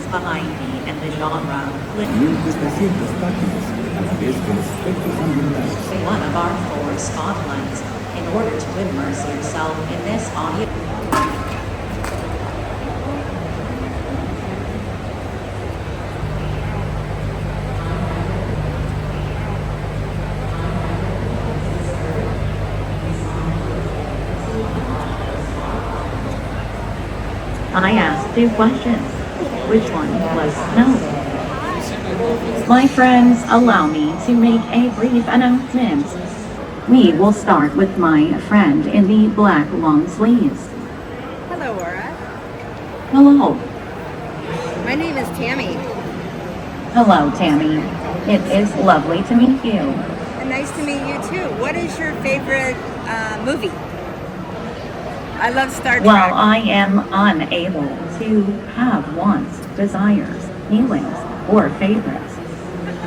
variety in the genre. Mientras te sientes táctiles, a la vez con aspectos ambientales. One of our four spotlights in order to immerse yourself in this audio. I asked 2 questions. Which one was no? My friends, allow me to make a brief announcement. We will start with my friend in the black long sleeves. Hello, Aura. Hello. My name is Tammy. Hello, Tammy. It is lovely to meet you. And nice to meet you too. What is your favorite movie? I love Star Trek. Well, I am unable to have wants, desires, feelings, or favorites.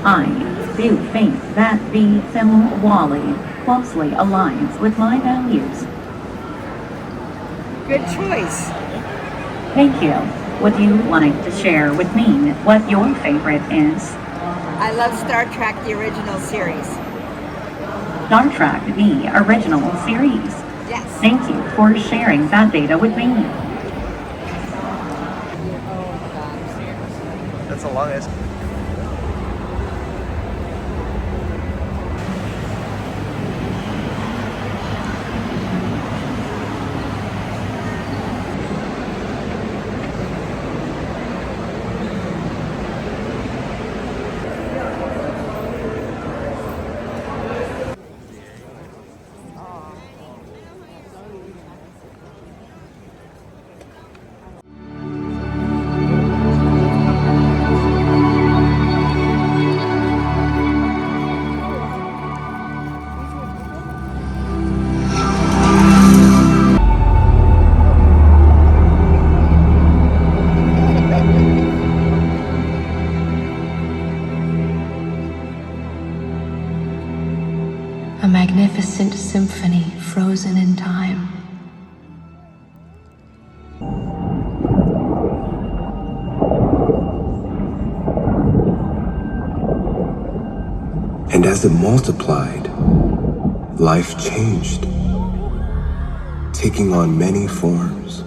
I do think that the film WALL-E closely aligns with my values. Good choice. Thank you. Would you like to share with me what your favorite is? I love Star Trek, the original series. Star Trek, the original series. Yes. Thank you for sharing that data with me. That's the longest. A magnificent symphony frozen in time. And as it multiplied, life changed, taking on many forms.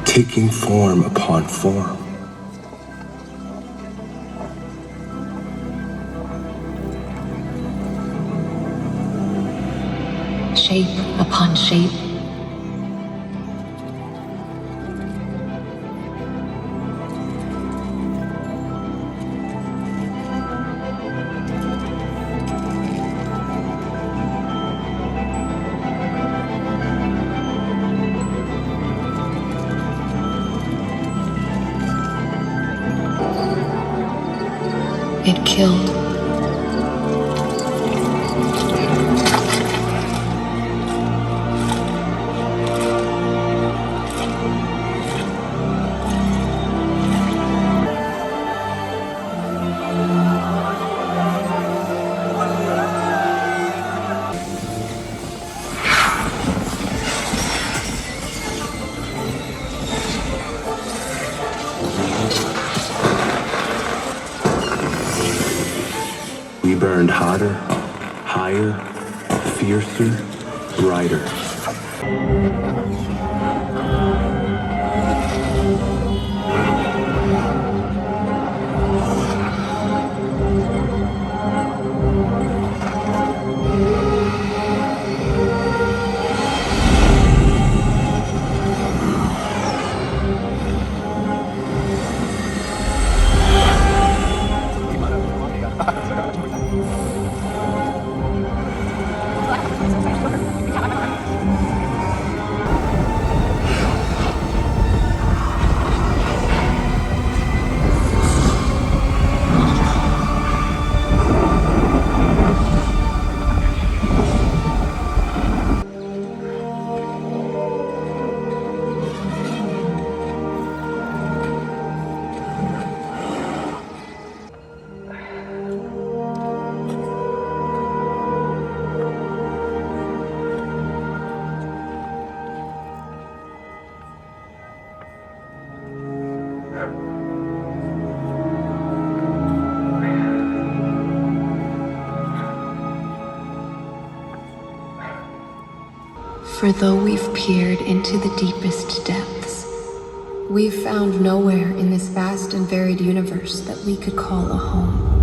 Taking form upon form. Shape upon shape. It killed. We burned hotter, higher, fiercer, brighter. For though we've peered into the deepest depths, we've found nowhere in this vast and varied universe that we could call a home.